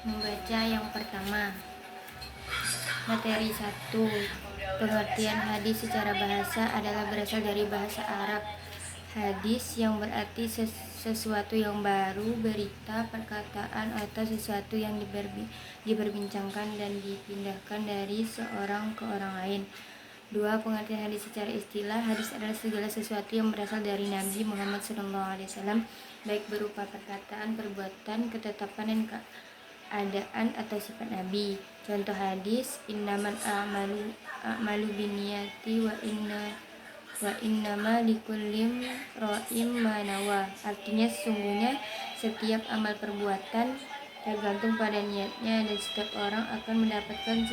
Membaca yang pertama. Materi 1. Pengertian hadis secara bahasa adalah berasal dari bahasa Arab. Hadis yang berarti sesuatu yang baru, berita, perkataan, atau sesuatu yang diperbincangkan dan dipindahkan dari seorang ke orang lain. 2. Pengertian hadis secara istilah. Hadis adalah segala sesuatu yang berasal dari Nabi Muhammad SAW, baik berupa perkataan, perbuatan, ketetapan, dan keadaan atau sifat Nabi. Contoh hadis: innamal a'malu binniyati wa innama likulli imri'in ma nawa. Artinya sesungguhnya setiap amal perbuatan tergantung pada niatnya, dan setiap orang akan mendapatkan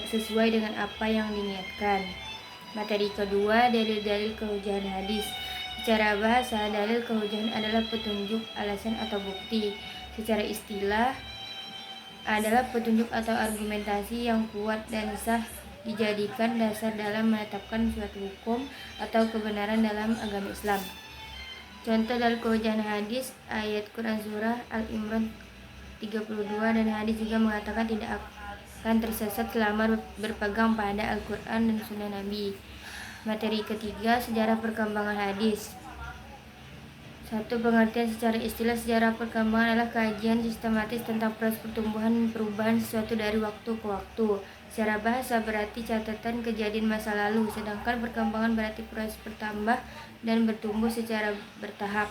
sesuai dengan apa yang diniatkan. Materi kedua, dalil-dalil kehujahan hadis. Secara bahasa, dalil kehujahan adalah petunjuk, alasan, atau bukti. Secara istilah, adalah petunjuk atau argumentasi yang kuat dan sah dijadikan dasar dalam menetapkan suatu hukum atau kebenaran dalam agama Islam. Contoh dalil kehujahan hadis, ayat Quran surah Al-Imran 32, dan hadis juga mengatakan tidak akan tersesat selama berpegang pada Al-Quran dan Sunnah Nabi. Materi ketiga, sejarah perkembangan hadis. 1. Pengertian secara istilah. Sejarah perkembangan adalah kajian sistematis tentang proses pertumbuhan dan perubahan sesuatu dari waktu ke waktu. Secara bahasa berarti catatan kejadian masa lalu, sedangkan perkembangan berarti proses bertambah dan bertumbuh secara bertahap.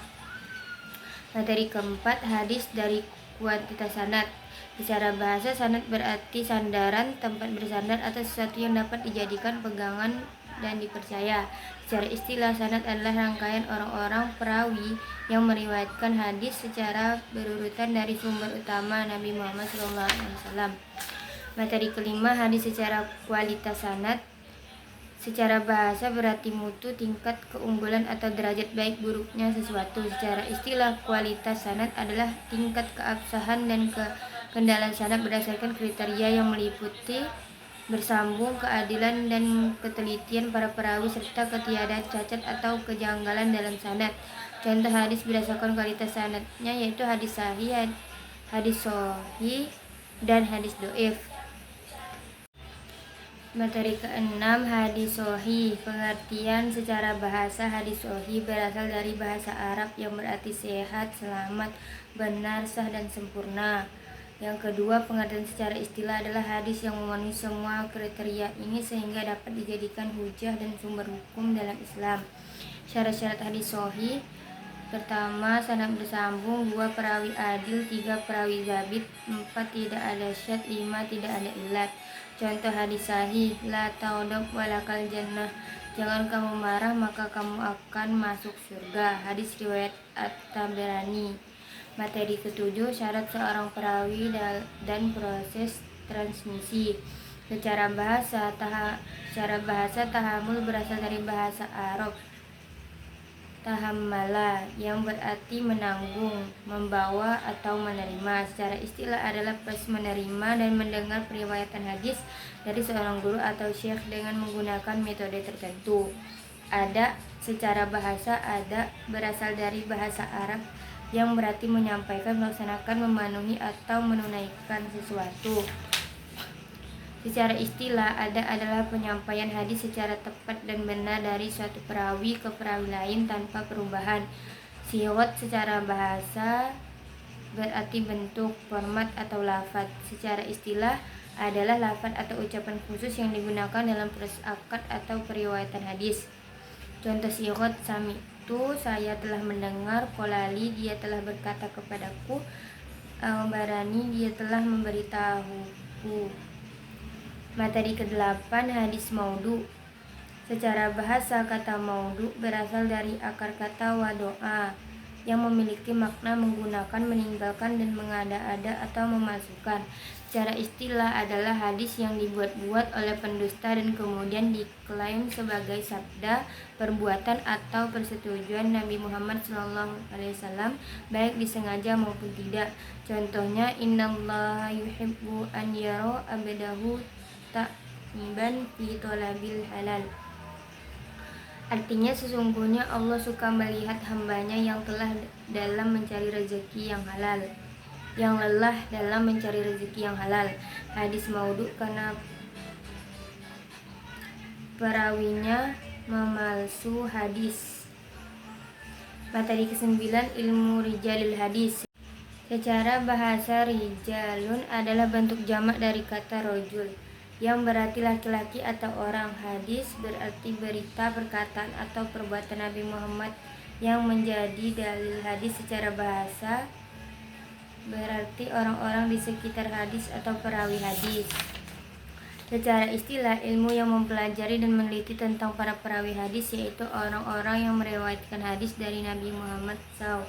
Materi keempat, hadis dari kuantitas sanad. Secara bahasa, sanad berarti sandaran, tempat bersandar, atau sesuatu yang dapat dijadikan pegangan dan dipercaya. Secara istilah, sanad adalah rangkaian orang-orang perawi yang meriwayatkan hadis secara berurutan dari sumber utama Nabi Muhammad SAW. Materi kelima, hadis secara kualitas sanad. Secara bahasa berarti mutu, tingkat keunggulan, atau derajat baik buruknya sesuatu. Secara istilah, kualitas sanad adalah tingkat keabsahan dan kekendalan sanad berdasarkan kriteria yang meliputi bersambung, keadilan, dan ketelitian para perawi, serta ketiadaan cacat atau kejanggalan dalam sanad. Contoh hadis berdasarkan kualitas sanadnya yaitu hadis sahih, hadis sahih, dan hadis dhaif. Materi keenam, hadis sahih. Pengertian secara bahasa, hadis sahih berasal dari bahasa Arab yang berarti sehat, selamat, benar, sah, dan sempurna. Yang kedua, pengertian secara istilah adalah hadis yang memenuhi semua kriteria ini sehingga dapat dijadikan hujah dan sumber hukum dalam Islam. Syarat-syarat hadis sahih. Pertama, sanad bersambung. 2. Perawi adil. 3. Perawi zabit. 4. Tidak ada syad. 5. Tidak ada ilat. Contoh hadis sahih: la taudab walakal jannah. Jangan kamu marah maka kamu akan masuk surga. Hadis riwayat At-Tabrani. Materi ketujuh, syarat seorang perawi dan proses transmisi. Secara bahasa, tahamul berasal dari bahasa Arab tahammala, yang berarti menanggung, membawa, atau menerima. Secara istilah adalah proses menerima dan mendengar periwayatan hadis dari seorang guru atau syekh dengan menggunakan metode tertentu. Ada secara bahasa, ada berasal dari bahasa Arab yang berarti menyampaikan, melaksanakan, memenuhi, atau menunaikan sesuatu. Secara istilah, ada adalah penyampaian hadis secara tepat dan benar dari suatu perawi ke perawi lain tanpa perubahan. Siwat secara bahasa berarti bentuk, format, atau lafaz. Secara istilah adalah lafaz atau ucapan khusus yang digunakan dalam proses akad atau periwayatan hadis. Contoh siwat: sami'tu, saya telah mendengar, kolali, dia telah berkata kepadaku, barani, dia telah memberitahuku. Materi ke-8, hadis maudhu. Secara bahasa, kata maudhu berasal dari akar kata wadoa yang memiliki makna menggunakan, meninggalkan, dan mengada-ada atau memasukkan. Secara istilah adalah hadis yang dibuat-buat oleh pendusta dan kemudian diklaim sebagai sabda, perbuatan, atau persetujuan Nabi Muhammad SAW, baik disengaja maupun tidak. Contohnya, innallaha yuhibbu an yara abdahu ta'iban fi thalabil halal. Artinya, sesungguhnya Allah suka melihat hambanya yang telah dalam mencari rezeki yang halal. yang lelah dalam mencari rezeki yang halal. Hadis maudhu karena perawinya memalsu hadis. Materi ke-9, ilmu rijalil hadis. Secara bahasa, rijalun adalah bentuk jamak dari kata rojul, yang berarti laki-laki atau orang. Hadis berarti berita, perkataan, atau perbuatan Nabi Muhammad yang menjadi dalil hadis. Secara bahasa berarti orang-orang di sekitar hadis atau perawi hadis. Secara istilah, ilmu yang mempelajari dan meneliti tentang para perawi hadis, yaitu orang-orang yang meriwayatkan hadis dari Nabi Muhammad SAW.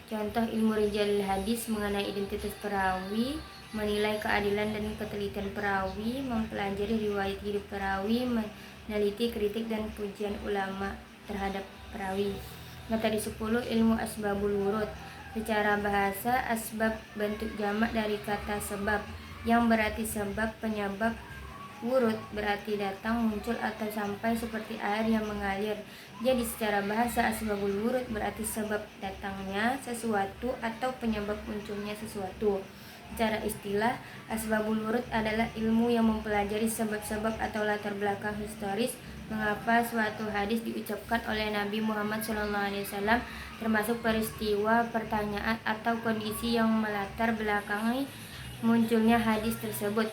Contoh ilmu rijalil hadis mengenai identitas perawi, menilai keadilan dan ketelitian perawi, mempelajari riwayat hidup perawi, meneliti kritik dan pujian ulama terhadap perawi. Materi 10, ilmu asbabul wurud. Secara bahasa, asbab bentuk jamak dari kata sebab, yang berarti sebab, penyebab. Wurud berarti datang, muncul, atau sampai seperti air yang mengalir. Jadi secara bahasa, asbabul wurud berarti sebab datangnya sesuatu atau penyebab munculnya sesuatu. Secara istilah, asbabul wurud adalah ilmu yang mempelajari sebab-sebab atau latar belakang historis mengapa suatu hadis diucapkan oleh Nabi Muhammad SAW, termasuk peristiwa, pertanyaan, atau kondisi yang melatar belakangi munculnya hadis tersebut.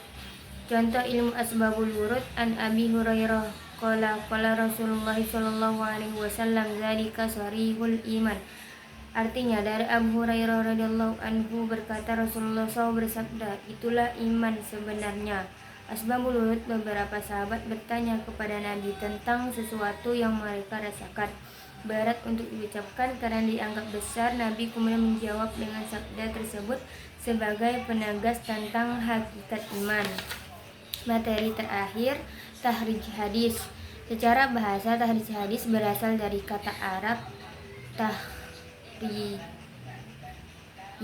Contoh ilmu asbabul wurud, an Abi Hurairah qala Rasulullah sallallahu alaihi wasallam dzalika sarihul iman. Artinya, dari Abu Hurairah radhiyallahu anhu berkata, Rasulullah SAW bersabda, itulah iman sebenarnya. Asbabul wurud, beberapa sahabat bertanya kepada Nabi tentang sesuatu yang mereka rasakan berat untuk diucapkan karena dianggap besar. Nabi kemudian menjawab dengan sabda tersebut sebagai penegas tentang hakikat iman. Materi terakhir, tahrij hadis. Secara bahasa, tahrij hadis berasal dari kata Arab tahri,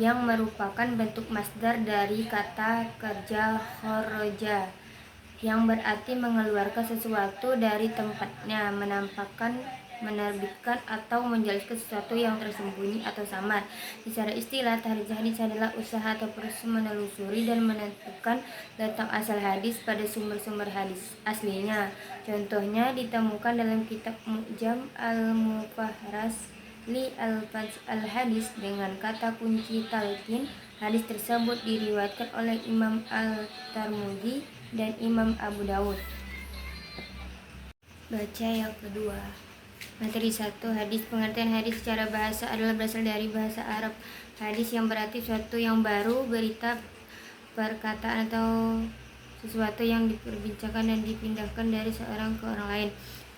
yang merupakan bentuk masdar dari kata kerja kharaja, yang berarti mengeluarkan sesuatu dari tempatnya, menampakkan, menerbitkan, atau menjelaskan sesuatu yang tersembunyi atau samar. Secara istilah, tahrij hadis adalah usaha atau proses menelusuri dan menentukan letak asal hadis pada sumber-sumber hadis aslinya. Contohnya ditemukan dalam kitab Mu'jam al-Mufahras li al-hadis dengan kata kunci talqin. Hadis tersebut diriwayatkan oleh Imam Al-Tirmidzi dan Imam Abu Dawud. Baca yang kedua. Materi 1, hadis. Pengertian hadis secara bahasa adalah berasal dari bahasa Arab. Hadis yang berarti sesuatu yang baru, berita, perkataan, atau sesuatu yang diperbincangkan dan dipindahkan dari seorang ke orang lain.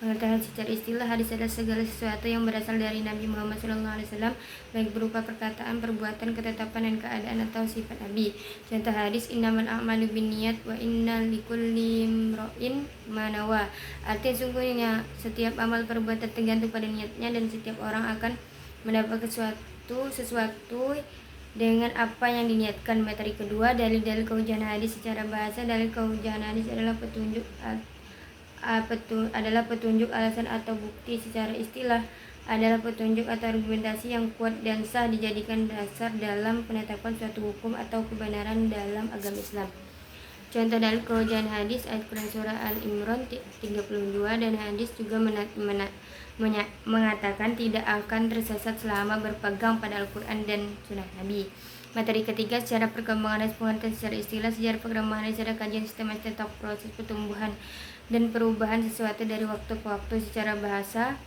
Pengertian hadis secara istilah, hadis adalah segala sesuatu yang berasal dari Nabi Muhammad SAW, baik berupa perkataan, perbuatan, ketetapan, dan keadaan atau sifat Nabi. Contoh hadis, innamal a'malu binniyat wa innal likulli imro'in ma nawa. Artinya sungguhnya setiap amal perbuatan tergantung pada niatnya, dan setiap orang akan mendapatkan sesuatu dengan apa yang diniatkan. Materi kedua, dalil-dalil kehujahan hadis. Secara bahasa, dalil kehujahan hadis adalah petunjuk, alasan, atau bukti. Secara istilah, adalah petunjuk atau argumentasi yang kuat dan sah dijadikan dasar dalam penetapan suatu hukum atau kebenaran dalam agama Islam. Contoh dalil kehujahan hadis, ayat Quran surah Al-Imran 32, dan hadis juga mengatakan tidak akan tersesat selama berpegang pada Al-Quran dan sunnah Nabi. Materi ketiga, secara perkembangan hadis. Pengertian secara istilah, sejarah perkembangan hadis adalah kajian sistematis tentang proses pertumbuhan dan perubahan sesuatu dari waktu ke waktu. Secara bahasa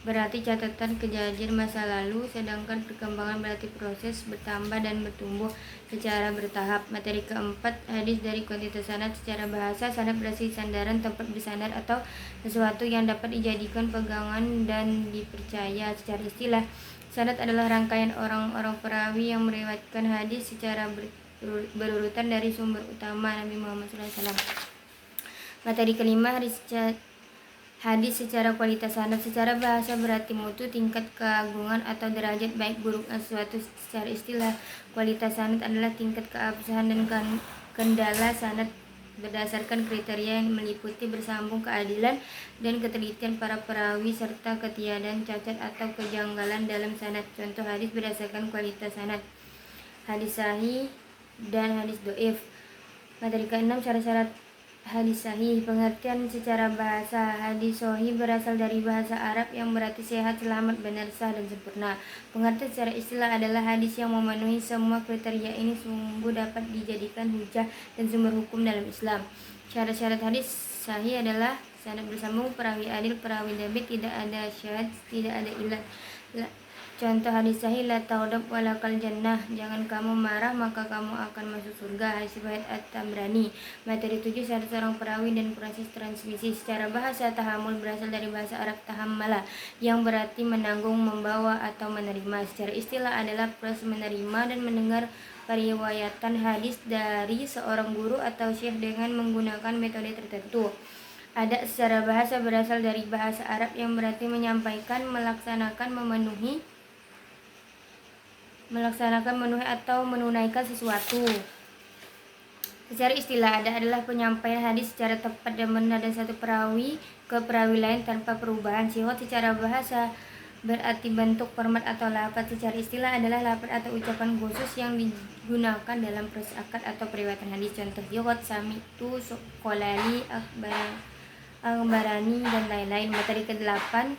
berarti catatan kejadian masa lalu, sedangkan perkembangan berarti proses bertambah dan bertumbuh secara bertahap. Materi keempat, hadis dari kuantitas sanad. Secara bahasa, sanad berarti sandaran, tempat bersandar, atau sesuatu yang dapat dijadikan pegangan dan dipercaya. Secara istilah, sanad adalah rangkaian orang-orang perawi yang meriwayatkan hadis secara berurutan dari sumber utama Nabi Muhammad SAW. Materi kelima, hadis secara kualitas sanad. Secara bahasa berarti mutu, tingkat keagungan, atau derajat baik buruknya sesuatu. Secara istilah, kualitas sanad adalah tingkat keabsahan dan kendala sanad berdasarkan kriteria yang meliputi bersambung, keadilan, dan ketelitian para perawi, serta ketiadaan cacat atau kejanggalan dalam sanad. Contoh hadis berdasarkan kualitas sanad: hadis sahih dan hadis doif. Materi ke-6, syarat-syarat hadis sahih. Pengertian secara bahasa. Hadis sahih berasal dari bahasa Arab yang berarti sehat, selamat, benar, sah, dan sempurna. Pengertian secara istilah adalah hadis yang memenuhi semua kriteria ini sungguh dapat dijadikan hujah dan sumber hukum dalam Islam. Syarat-syarat hadis sahih adalah sanad bersambung, perawi adil, perawi dhabit, tidak ada syadz, tidak ada ilat. Contoh hadis sahih, la taghdab walakal jannah, jangan kamu marah maka kamu akan masuk surga. Hadis riwayat At-Tabrani. Materi 7, syarat seorang perawi dan proses transmisi. Secara bahasa, tahammul berasal dari bahasa Arab tahammala yang berarti menanggung, membawa, atau menerima. Secara istilah adalah proses menerima dan mendengar periwayatan hadis dari seorang guru atau syekh dengan menggunakan metode tertentu. Ada secara bahasa berasal dari bahasa Arab yang berarti menyampaikan, melaksanakan, memenuhi atau menunaikan sesuatu. Secara istilah adalah penyampaian hadis secara tepat dan benar dari satu perawi ke perawi lain tanpa perubahan. Sihot secara bahasa berarti bentuk, format, atau lafaz. Secara istilah adalah lafaz atau ucapan khusus yang digunakan dalam proses akad atau periwayatan hadis. Contoh sihot, sami'tu, qolali, akhbarani, dan lain-lain. Materi ke-8,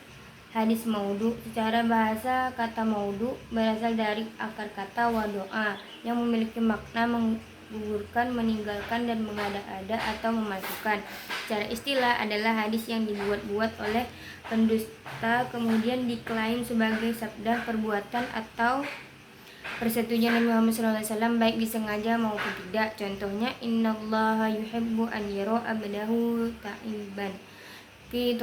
hadis maudhu. Secara bahasa, kata maudhu berasal dari akar kata wadoa yang memiliki makna menggugurkan, meninggalkan, dan mengada-ada atau memasukkan. Secara istilah adalah hadis yang dibuat-buat oleh pendusta kemudian diklaim sebagai sabda, perbuatan, atau persetujuan Nabi Muhammad SAW baik disengaja maupun tidak. Contohnya, innallaha yuhibbu an yara abdahu ta'iban fi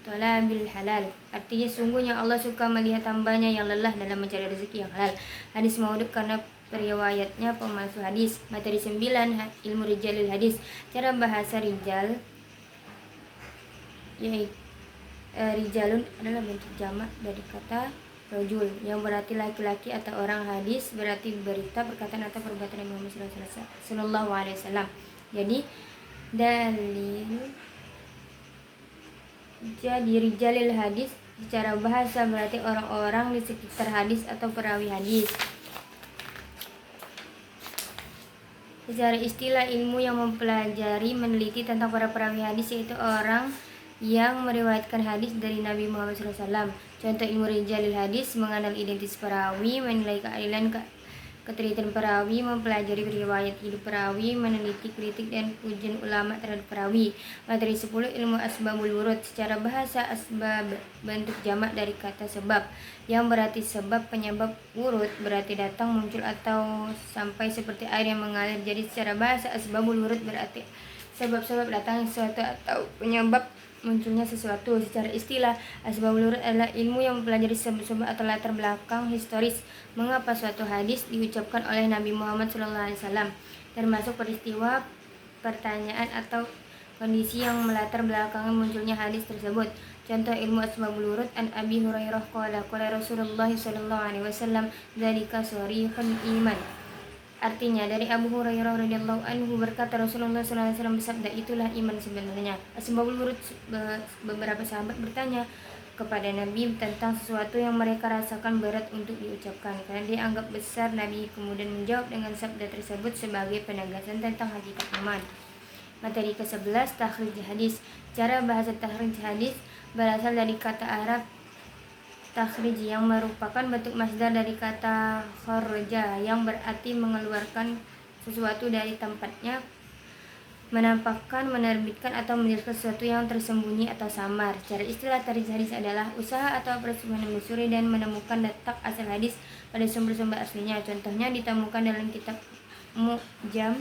tolabil halal. Artinya, sungguhnya Allah suka melihat hambanya yang lelah dalam mencari rezeki yang halal. Hadis maudhu karena periwayatnya pemalsu hadis. Materi 9, ilmu rijalil hadis. Cara bahasa rijal, yaitu rijalun adalah bentuk jamak dari kata rajul yang berarti laki-laki atau orang. Hadis berarti berita, perkataan, atau perbuatan Nabi Muhammad SAW. Jadi rijalil hadis secara bahasa berarti orang-orang di sekitar hadis atau perawi hadis. Secara istilah, ilmu yang mempelajari, meneliti tentang para perawi hadis, yaitu orang yang meriwayatkan hadis dari Nabi Muhammad SAW. Contoh ilmu rijalil hadis, mengenal identitas perawi, menilai keadilan ketelitian perawi, mempelajari riwayat hidup perawi, meneliti kritik dan pujian ulama terhadap perawi. Materi 10, ilmu asbabul wurud. Secara bahasa, asbab bentuk jamak dari kata sebab yang berarti sebab, penyebab. Wurud berarti datang, muncul, atau sampai seperti air yang mengalir. Jadi secara bahasa, asbabul wurud berarti sebab-sebab datang sesuatu atau penyebab munculnya sesuatu. Secara istilah, asbabul wurud adalah ilmu yang mempelajari sebab-sebab atau latar belakang historis mengapa suatu hadis diucapkan oleh Nabi Muhammad SAW, termasuk peristiwa, pertanyaan, atau kondisi yang melatar belakangi munculnya hadis tersebut. Contoh ilmu asbabul wurud, an Abi Hurairah qala Rasulullah SAW dzalika sharihul iman. Artinya, dari Abu Hurairah radhiyallahu anhu berkata, Rasulullah SAW bersabda, itulah iman sebenarnya. Asbabul wurud, beberapa sahabat bertanya kepada Nabi tentang sesuatu yang mereka rasakan berat untuk diucapkan karena dianggap besar. Nabi kemudian menjawab dengan sabda tersebut sebagai penegasan tentang hakikat iman. Materi ke-11, takhrij hadis. Cara bahasa takhrij hadis berasal dari kata Arab takhrij yang merupakan bentuk masdar dari kata kharaja yang berarti mengeluarkan sesuatu dari tempatnya, menampakkan, menerbitkan, atau menjelaskan sesuatu yang tersembunyi atau samar. Secara istilah, takhrij hadis adalah usaha atau proses menelusuri dan menemukan letak asal hadis pada sumber-sumber aslinya. Contohnya ditemukan dalam kitab Mu'jam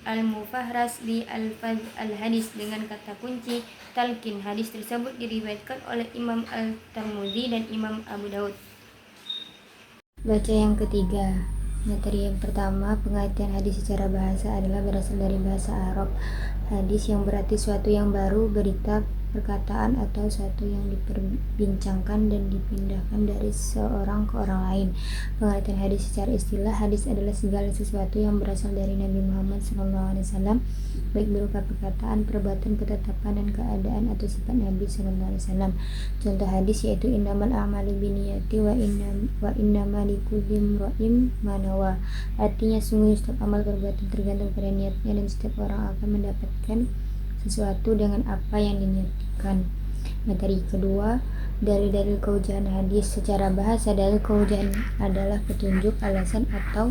Al-Mufahras bi Al-Faz Al-Hadis dengan kata kunci talqin. Hadis tersebut diriwayatkan oleh Imam Al-Tirmidzi dan Imam Abu Daud. Baca yang ketiga. Materi yang pertama, pengertian hadis secara bahasa adalah berasal dari bahasa Arab. Hadis yang berarti suatu yang baru, berita, perkataan atau satu yang diperbincangkan dan dipindahkan dari seorang ke orang lain. Pengertian hadis secara istilah: hadis adalah segala sesuatu yang berasal dari Nabi Muhammad SAW, baik berupa perkataan, perbuatan, ketetapan, dan keadaan atau sifat Nabi SAW. Contoh hadis yaitu innamal a'malu binniyati wa innama likulli imro'in ma nawa. Artinya sungguh setiap amal perbuatan tergantung pada niatnya dan setiap orang akan mendapatkan sesuatu dengan apa yang diniatkan. Materi kedua, dalil-dalil keujahan hadis. Secara bahasa, dalil keujahan adalah petunjuk, alasan, atau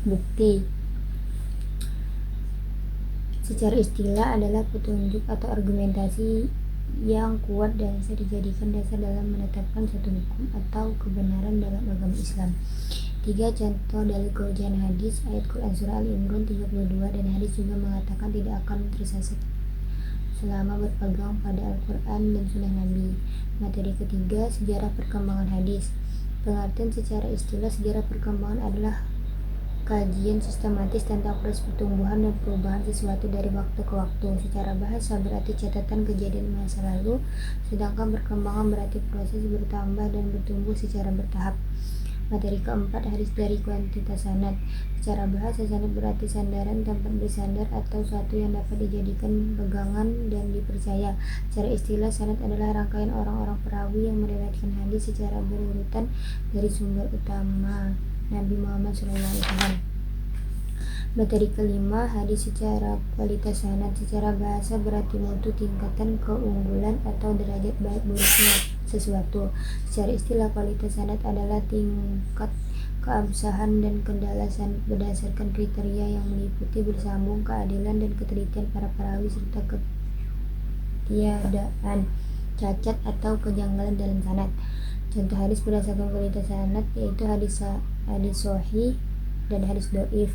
bukti. Secara istilah adalah petunjuk atau argumentasi yang kuat dan bisa dijadikan dasar dalam menetapkan suatu hukum atau kebenaran dalam agama Islam. 3. Contoh dalil keujahan hadis. Ayat Quran surah Al-Imran 32, dan hadis juga mengatakan tidak akan tersesat selama berpegang pada Al-Quran dan sunnah Nabi. Materi ketiga, sejarah perkembangan hadis. Pengertian secara istilah: sejarah perkembangan adalah kajian sistematis tentang proses pertumbuhan dan perubahan sesuatu dari waktu ke waktu. Secara bahasa berarti catatan kejadian masa lalu, sedangkan perkembangan berarti proses bertambah dan bertumbuh secara bertahap. Materi keempat, hadis dari kuantitas sanad. Secara bahasa, sanad berarti sandaran, tempat bersandar, atau suatu yang dapat dijadikan pegangan dan dipercaya. Secara istilah, sanad adalah rangkaian orang-orang perawi yang meriwayatkan hadis secara berurutan dari sumber utama Nabi Muhammad SAW. Materi kelima, hadis secara kualitas sanad. Secara bahasa berarti mutu, tingkatan keunggulan, atau derajat baik buruknya sesuatu. Secara istilah, kualitas sanad adalah tingkat keabsahan dan kendala sanad berdasarkan kriteria yang meliputi bersambung, keadilan, dan ketelitian para perawi serta ketiadaan cacat atau kejanggalan dalam sanad. Contoh hadis berdasarkan kualitas sanad yaitu hadis sahih dan hadis dhaif.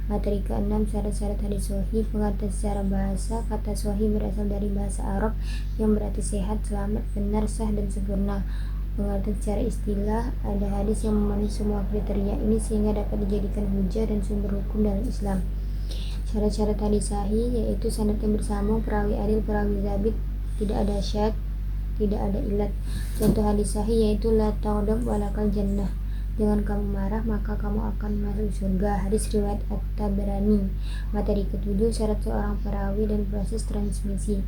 Materi ke-6, syarat-syarat hadis sahih. Pengertian secara bahasa, kata sahih berasal dari bahasa Arab yang berarti sehat, selamat, benar, sah, dan sempurna. Pengertian secara istilah, ada hadis yang memenuhi semua kriteria ini sehingga dapat dijadikan hujah dan sumber hukum dalam Islam. Syarat-syarat hadis sahih yaitu sanad yang bersambung, perawi adil, perawi zabit, tidak ada syad, tidak ada ilat. Contoh hadis sahih yaitu la taghdab walakal jannah, jangan kamu marah maka kamu akan masuk surga. Hadis riwayat At-Tabrani. Materi ketujuh, syarat seorang perawi dan proses transmisi.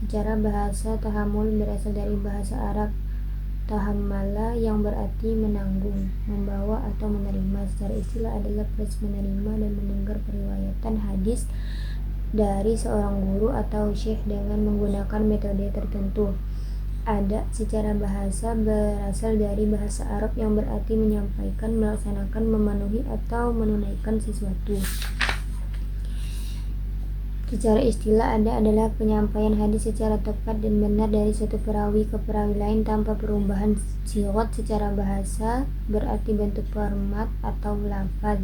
Secara bahasa, tahammul berasal dari bahasa Arab tahammala yang berarti menanggung, membawa, atau menerima. Secara istilah adalah proses menerima dan mendengar periwayatan hadis dari seorang guru atau syekh dengan menggunakan metode tertentu. Ada secara bahasa berasal dari bahasa Arab yang berarti menyampaikan, melaksanakan, memenuhi, atau menunaikan sesuatu. Secara istilah, ada adalah penyampaian hadis secara tepat dan benar dari satu perawi ke perawi lain tanpa perubahan sigot. Secara bahasa berarti bentuk format atau lafaz.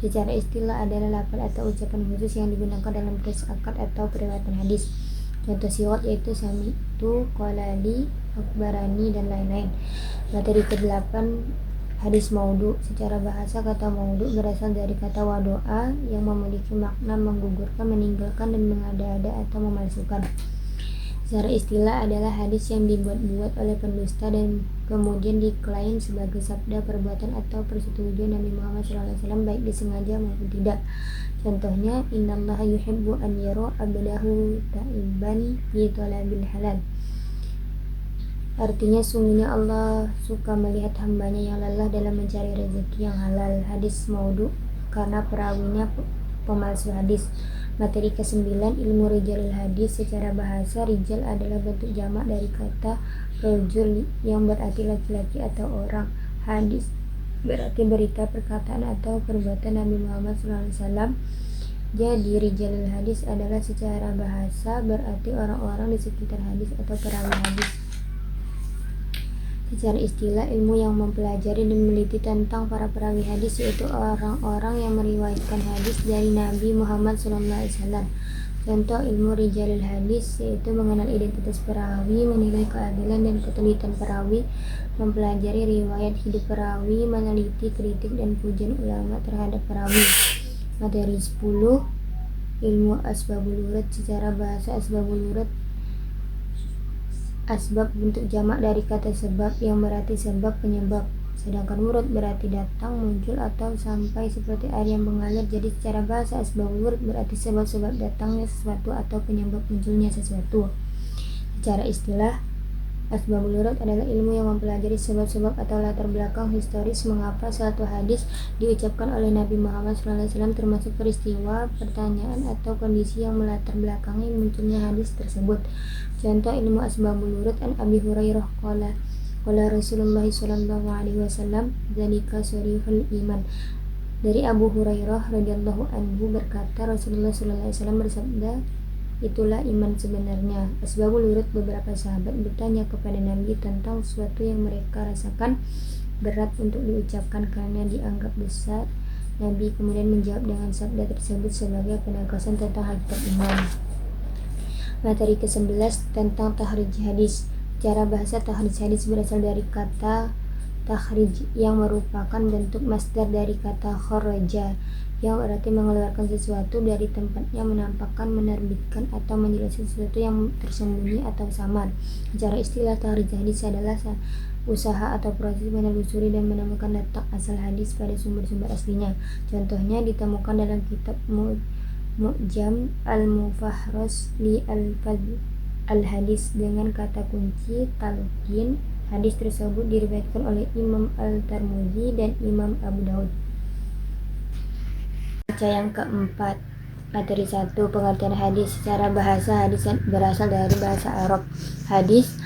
Secara istilah adalah lafaz atau ucapan khusus yang digunakan dalam proses akad atau periwayatan hadis. Contoh sigot yaitu sami'tu, qalali, akbarani, dan lain-lain. Materi ke-8, hadis maudhu. Secara bahasa, kata maudhu berasal dari kata wadoa yang memiliki makna menggugurkan, meninggalkan, dan mengada-ada atau memalsukan. Secara istilah adalah hadis yang dibuat-buat oleh pendusta dan kemudian diklaim sebagai sabda, perbuatan, atau persetujuan Nabi Muhammad SAW baik disengaja maupun tidak. Contohnya, innallaha yuhibbu an yara abdahu ta'iban fi talabil halal. Artinya, sungguhnya Allah suka melihat hambanya yang lelah dalam mencari rezeki yang halal. Hadis maudhu karena perawinya pemalsu hadis. Materi ke-9, ilmu rijalil hadis. Secara bahasa, rijal adalah bentuk jamak dari kata rajul yang berarti laki-laki atau orang. Hadis berarti berita, perkataan, atau perbuatan Nabi Muhammad SAW. Jadi rijalil hadis adalah secara bahasa berarti orang-orang di sekitar hadis atau perawi hadis. Secara istilah, ilmu yang mempelajari dan meneliti tentang para perawi hadis yaitu orang-orang yang meriwayatkan hadis dari Nabi Muhammad SAW. Contoh ilmu rijalil hadis yaitu mengenal identitas perawi, menilai keadilan dan ketelitian perawi, mempelajari riwayat hidup perawi, meneliti kritik dan pujian ulama terhadap perawi. Materi 10, ilmu asbabul urut. Secara bahasa, asbabul urut Asbab bentuk jamak dari kata sebab yang berarti sebab penyebab. Sedangkan wurud berarti datang, muncul, atau sampai seperti air yang mengalir. Jadi secara bahasa asbab wurud berarti sebab-sebab datangnya sesuatu atau penyebab munculnya sesuatu. Secara istilah, asbabul wurud adalah ilmu yang mempelajari sebab-sebab atau latar belakang historis mengapa suatu hadis diucapkan oleh Nabi Muhammad SAW, termasuk peristiwa, pertanyaan, atau kondisi yang melatar belakangi munculnya hadis tersebut. Contoh ilmu asbabul wurud an Abi Hurairah qala Rasulullah SAW dzalika sharihul iman. Dari Abu Hurairah radhiyallahu anhu berkata, Rasulullah SAW bersabda, itulah iman sebenarnya. Asbabul wurud, beberapa sahabat bertanya kepada Nabi tentang sesuatu yang mereka rasakan berat untuk diucapkan karena dianggap besar. Nabi kemudian menjawab dengan sabda tersebut sebagai penegasan tentang hakikat iman. Materi ke-11 tentang tahrij hadis. Cara bahasa, tahrij hadis berasal dari kata takhrij yang merupakan bentuk masdar dari kata kharaja yang berarti mengeluarkan sesuatu dari tempatnya, menampakkan, menerbitkan, atau menjelaskan sesuatu yang tersembunyi atau samar. Secara istilah, tahrij hadis adalah usaha atau proses menelusuri dan menemukan letak asal hadis pada sumber-sumber aslinya. Contohnya ditemukan dalam kitab Mu'jam al-Mufahras li al-Hadis dengan kata kunci talqin. Hadis tersebut diriwayatkan oleh Imam Al-Tirmidzi dan Imam Abu Daud. Baca yang keempat. Materi 1. Pengertian hadis. Secara bahasa, hadis berasal dari bahasa Arab. Hadis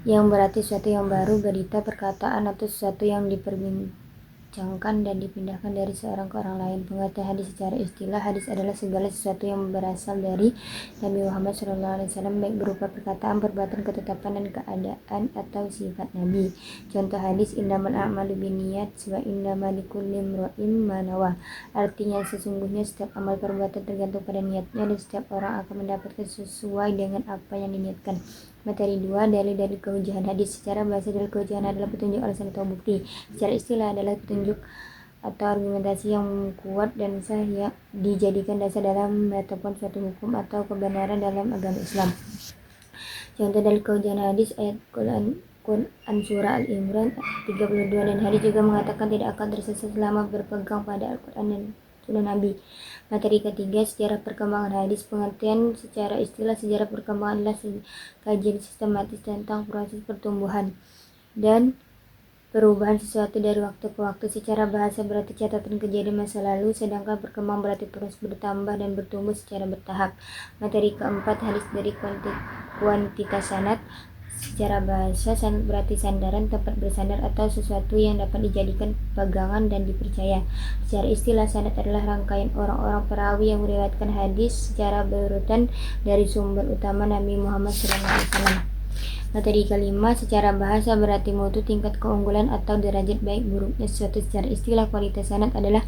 yang berarti sesuatu yang baru, berita, perkataan, atau sesuatu yang diperbincangkan dan dipindahkan dari seorang ke orang lain. Pengertian hadis secara istilah, hadis adalah segala sesuatu yang berasal dari Nabi Muhammad SAW, baik berupa perkataan, perbuatan, ketetapan, dan keadaan atau sifat Nabi. Contoh hadis, innamal a'malu binniyat wa innamal likulli imri'in ma nawa. Artinya sesungguhnya setiap amal perbuatan tergantung pada niatnya dan setiap orang akan mendapatkan sesuai dengan apa yang diniatkan. Materi 2. Dalil-dalil kehujahan hadis. Secara bahasa, dalil kehujahan adalah petunjuk, alasan, atau bukti. Secara istilah adalah petunjuk atau argumentasi yang kuat dan sah yang dijadikan dasar dalam menetapkan suatu hukum atau kebenaran dalam agama Islam. Contoh dalil kehujahan hadis, ayat Quran surah Al-Imran 32, dan hadis juga mengatakan tidak akan tersesat selama berpegang pada Al-Quran dan sunnah Nabi. Materi ketiga, sejarah perkembangan hadis. Pengertian secara istilah, sejarah perkembangan adalah kajian sistematis tentang proses pertumbuhan dan perubahan sesuatu dari waktu ke waktu. Secara bahasa berarti catatan kejadian masa lalu, sedangkan perkembangan berarti terus bertambah dan bertumbuh secara bertahap. Materi keempat, hadis dari kuantitas sanad. Secara bahasa, sanad berarti sandaran, tempat bersandar, atau sesuatu yang dapat dijadikan pegangan dan dipercaya. Secara istilah, sanad adalah rangkaian orang-orang perawi yang meriwayatkan hadis secara berurutan dari sumber utama Nabi Muhammad SAW. Materi kelima, secara bahasa berarti mutu, tingkat keunggulan, atau derajat baik buruknya sesuatu. Secara istilah, kualitas sanad adalah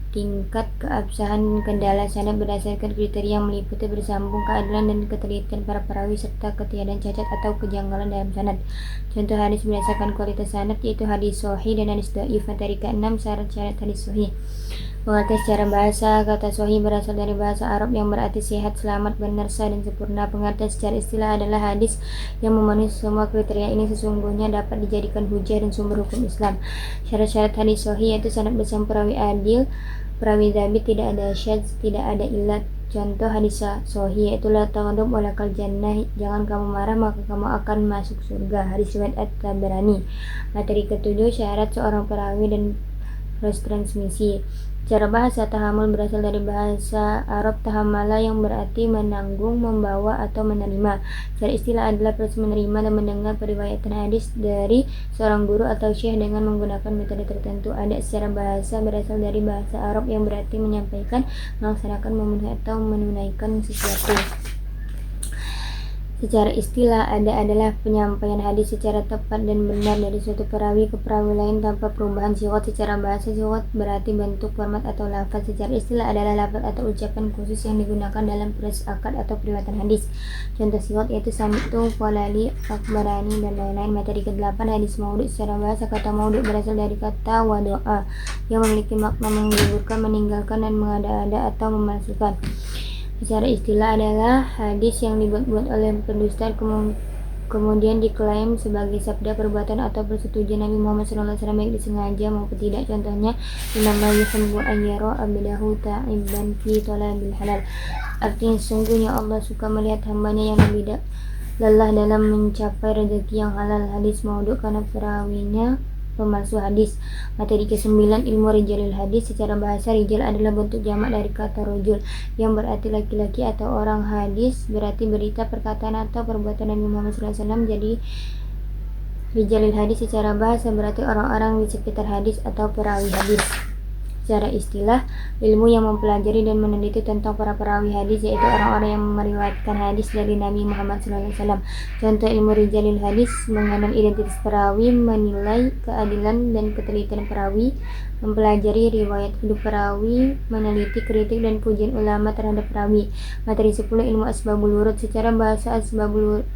tingkat keabsahan kendala sanad berdasarkan kriteria yang meliputi bersambung, keadilan, dan ketelitian para perawi, serta ketiadaan cacat atau kejanggalan dalam sanad. Contoh hadis berdasarkan kualitas sanad yaitu hadis sahih dan hadis dhaif. Materi ke-6, syarat-syarat hadis sahih. Pengertian secara bahasa, kata sahih berasal dari bahasa Arab yang berarti sehat, selamat, benar, sah, dan sempurna. Pengertian secara istilah adalah hadis yang memenuhi semua kriteria ini sesungguhnya dapat dijadikan hujah dan sumber hukum Islam. Syarat-syarat hadis sahih yaitu sanad bersama perawi adil, perawi dhabit, tidak ada syadz, tidak ada ilat. Contoh hadis sahih yaitu la taghdab wa lakal jannah, jangan kamu marah maka kamu akan masuk surga. Hadis riwayat At-Tabarani. Materi ketujuh, syarat seorang perawi dan proses transmisi. Secara bahasa, tahammul berasal dari bahasa Arab tahammala yang berarti menanggung, membawa, atau menerima. Secara istilah adalah proses menerima dan mendengar periwayatan hadis dari seorang guru atau syekh dengan menggunakan metode tertentu. Ada secara bahasa berasal dari bahasa Arab yang berarti menyampaikan, melaksanakan, memenuhi, atau menunaikan sesuatu. Secara istilah, ada adalah penyampaian hadis secara tepat dan benar dari suatu perawi ke perawi lain tanpa perubahan sighah. Secara bahasa, sighah berarti bentuk, format, atau lafaz. Secara istilah adalah lafaz atau ucapan khusus yang digunakan dalam proses akad atau periwayatan hadis. Contoh sighah yaitu sami'tu, qalali, akhbarani, dan lain-lain. Materi ke-8, hadis maudhu. Secara bahasa, kata maudhu berasal dari kata wadoa yang memiliki makna menggugurkan, meninggalkan, dan mengada-ada atau memalsukan. Secara istilah adalah hadis yang dibuat-buat oleh pendusta, kemudian diklaim sebagai sabda, perbuatan atau persetujuan Nabi Muhammad SAW baik disengaja maupun tidak. Contohnya, innallaha yuhibbu an yara abdahu ta'iban fi talabil halal. Artinya sesungguhnya Allah suka melihat hambanya yang lebih lelah dalam mencapai rezeki yang halal. Hadis maudhu karena perawinya pemalsu hadis. Materi ke-9, ilmu rijalil hadis. Secara bahasa, rijal adalah bentuk jamak dari kata rojul yang berarti laki-laki atau orang. Hadis berarti berita, perkataan atau perbuatan Nabi Muhammad SAW. Jadi rijalil hadis secara bahasa berarti orang-orang di sekitar hadis atau perawi hadis. Secara istilah, ilmu yang mempelajari dan meneliti tentang para perawi hadis, yaitu orang-orang yang meriwayatkan hadis dari Nabi Muhammad SAW. Contoh ilmu rijalil hadis: mengenal identitas perawi, menilai keadilan dan ketelitian perawi, mempelajari riwayat hidup perawi, meneliti kritik dan pujian ulama terhadap perawi. Materi 10, ilmu asbabul wurud. Secara bahasa, asbabul wurud